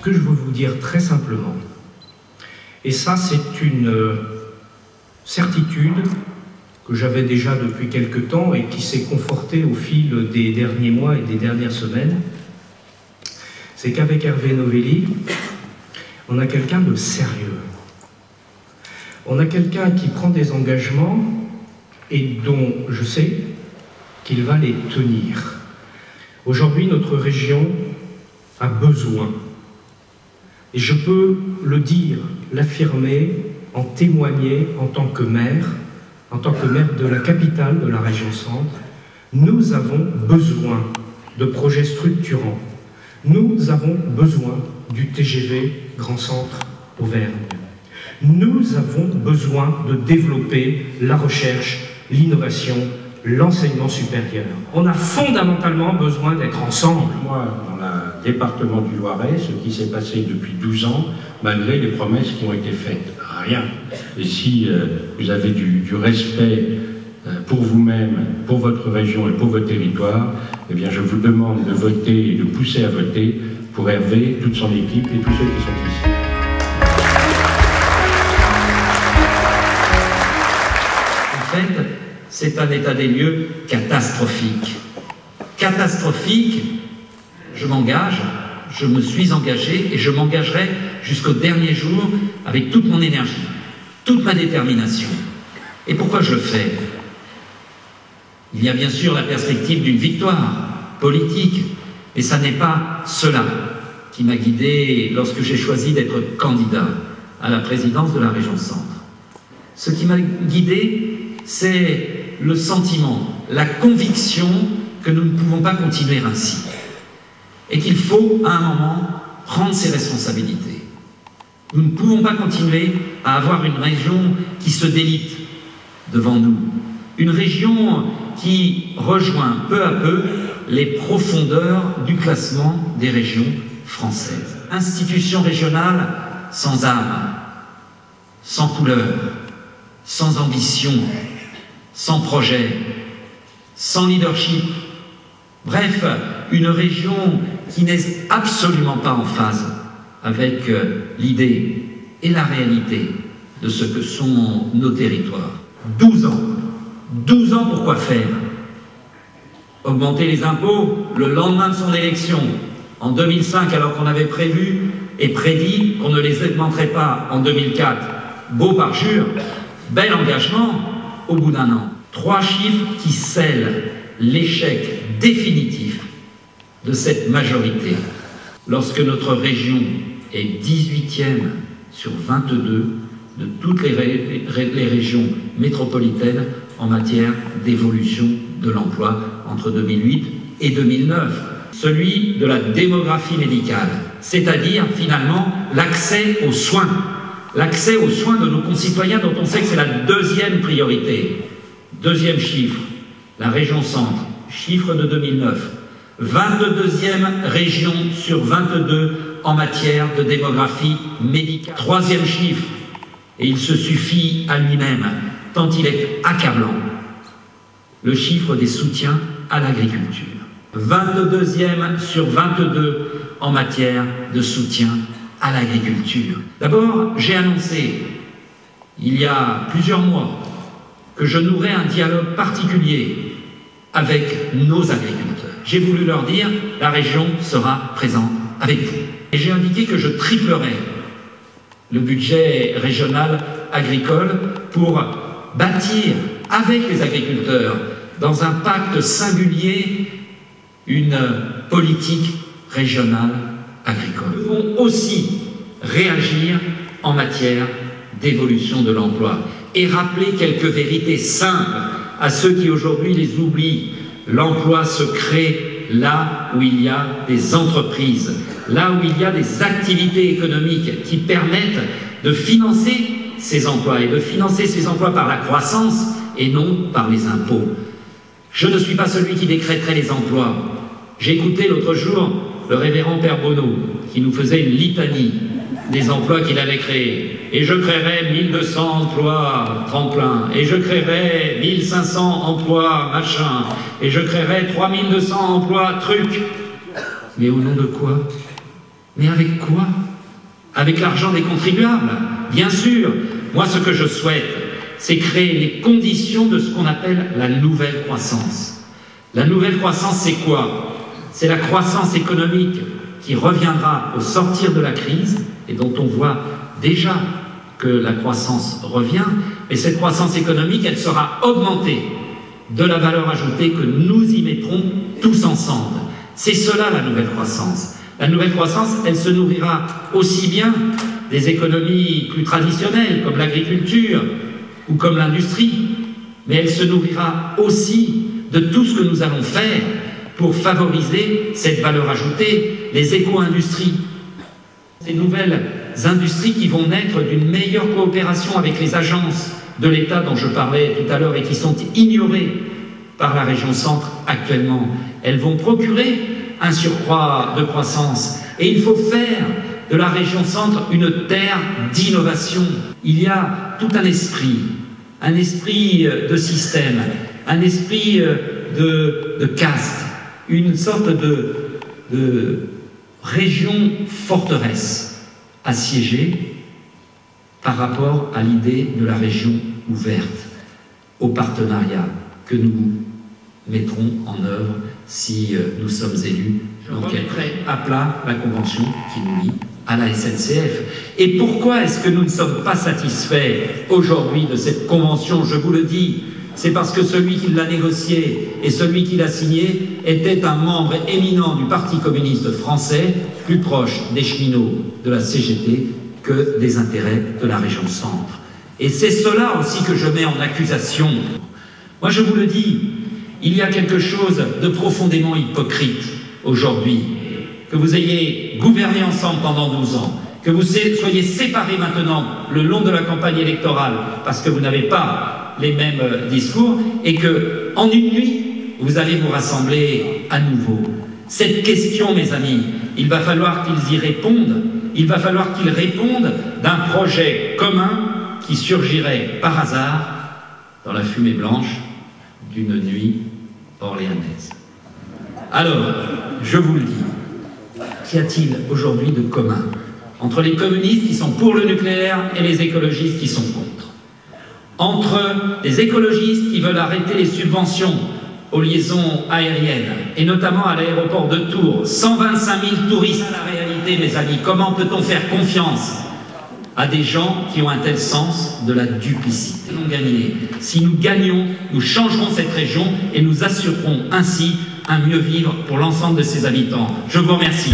que je veux vous dire très simplement, et ça c'est une certitude que j'avais déjà depuis quelque temps et qui s'est confortée au fil des derniers mois et des dernières semaines, c'est qu'avec Hervé Novelli, on a quelqu'un de sérieux. On a quelqu'un qui prend des engagements et dont je sais qu'il va les tenir. Aujourd'hui, notre région a besoin, et je peux le dire, l'affirmer, en témoigner en tant que maire de la capitale de la région Centre. Nous avons besoin de projets structurants. Nous avons besoin du TGV Grand Centre Auvergne. Nous avons besoin de développer la recherche, l'innovation, l'enseignement supérieur. On a fondamentalement besoin d'être ensemble. Moi, dans le département du Loiret, ce qui s'est passé depuis 12 ans, malgré les promesses qui ont été faites, rien. Et si vous avez du respect pour vous-même, pour votre région et pour votre territoire, eh bien je vous demande de voter et de pousser à voter pour Hervé, toute son équipe et tous ceux qui sont ici. En fait, c'est un état des lieux catastrophique. Catastrophique, je m'engage, je me suis engagé et je m'engagerai jusqu'au dernier jour avec toute mon énergie, toute ma détermination. Et pourquoi je le fais? Il y a bien sûr la perspective d'une victoire politique, mais ça n'est pas cela qui m'a guidé lorsque j'ai choisi d'être candidat à la présidence de la région Centre. Ce qui m'a guidé, c'est le sentiment, la conviction que nous ne pouvons pas continuer ainsi et qu'il faut à un moment prendre ses responsabilités. Nous ne pouvons pas continuer à avoir une région qui se délite devant nous, une région qui rejoint peu à peu les profondeurs du classement des régions françaises. Institution régionale sans âme, sans couleur, sans ambition, sans projet, sans leadership. Bref, une région qui n'est absolument pas en phase avec l'idée et la réalité de ce que sont nos territoires. 12 ans. 12 ans pour quoi faire? Augmenter les impôts le lendemain de son élection, en 2005, alors qu'on avait prévu et prédit qu'on ne les augmenterait pas en 2004. Beau parjure, bel engagement au bout d'un an. 3 chiffres qui scellent l'échec définitif de cette majorité. Lorsque notre région est 18e sur 22 de toutes les régions métropolitaines en matière d'évolution de l'emploi entre 2008 et 2009. Celui de la démographie médicale, c'est-à-dire finalement l'accès aux soins. L'accès aux soins de nos concitoyens dont on sait que c'est la deuxième priorité. Deuxième chiffre, la région Centre, chiffre de 2009. 22e région sur 22 en matière de démographie médicale. Troisième chiffre, et il se suffit à lui-même, tant il est accablant, le chiffre des soutiens à l'agriculture. 22e sur 22 en matière de soutien à l'agriculture. D'abord, j'ai annoncé, il y a plusieurs mois, que je nouerais un dialogue particulier avec nos agriculteurs. J'ai voulu leur dire, la région sera présente avec vous. Et j'ai indiqué que je triplerais le budget régional agricole pour bâtir avec les agriculteurs, dans un pacte singulier, une politique régionale agricole. Nous devons aussi réagir en matière d'évolution de l'emploi et rappeler quelques vérités simples à ceux qui aujourd'hui les oublient. L'emploi se crée là où il y a des entreprises, là où il y a des activités économiques qui permettent de financer ces emplois et de financer ces emplois par la croissance et non par les impôts. Je ne suis pas celui qui décréterait les emplois. J'ai écouté l'autre jour le révérend Père Bonneau qui nous faisait une litanie des emplois qu'il avait créés. Et je créerai 1200 emplois tremplin, et je créerai 1500 emplois machin, et je créerai 3200 emplois truc. Mais au nom de quoi? Mais avec quoi? Avec l'argent des contribuables, bien sûr. Moi, ce que je souhaite, c'est créer les conditions de ce qu'on appelle la nouvelle croissance. La nouvelle croissance, c'est quoi? C'est la croissance économique qui reviendra au sortir de la crise et dont on voit déjà que la croissance revient. Et cette croissance économique, elle sera augmentée de la valeur ajoutée que nous y mettrons tous ensemble. C'est cela la nouvelle croissance. La nouvelle croissance, elle se nourrira aussi bien des économies plus traditionnelles comme l'agriculture ou comme l'industrie, mais elle se nourrira aussi de tout ce que nous allons faire pour favoriser cette valeur ajoutée, les éco-industries. Ces nouvelles industries qui vont naître d'une meilleure coopération avec les agences de l'État dont je parlais tout à l'heure et qui sont ignorées par la région centre actuellement. Elles vont procurer un surcroît de croissance et il faut faire de la région centre une terre d'innovation. Il y a tout un esprit de système, un esprit de caste, une sorte de région forteresse assiégée par rapport à l'idée de la région ouverte, au partenariat que nous mettrons en œuvre si nous sommes élus. Je remettrai à plat la convention qui nous lie à la SNCF. Et pourquoi est-ce que nous ne sommes pas satisfaits aujourd'hui de cette convention? Je vous le dis, c'est parce que celui qui l'a négociée et celui qui l'a signée était un membre éminent du Parti communiste français, plus proche des cheminots de la CGT que des intérêts de la région centre. Et c'est cela aussi que je mets en accusation. Moi, je vous le dis, il y a quelque chose de profondément hypocrite aujourd'hui. Que vous ayez gouverné ensemble pendant 12 ans, que vous soyez séparés maintenant le long de la campagne électorale parce que vous n'avez pas les mêmes discours et que en une nuit, vous allez vous rassembler à nouveau. Cette question, mes amis, il va falloir qu'ils y répondent. Il va falloir qu'ils répondent d'un projet commun qui surgirait par hasard dans la fumée blanche d'une nuit orléanaise. Alors, je vous le dis, qu'y a-t-il aujourd'hui de commun entre les communistes qui sont pour le nucléaire et les écologistes qui sont contre? Entre les écologistes qui veulent arrêter les subventions aux liaisons aériennes, et notamment à l'aéroport de Tours, 125 000 touristes. La réalité, mes amis, comment peut-on faire confiance à des gens qui ont un tel sens de la duplicité? Nous gagner. Si nous gagnons, nous changerons cette région et nous assurerons ainsi un mieux vivre pour l'ensemble de ses habitants. Je vous remercie.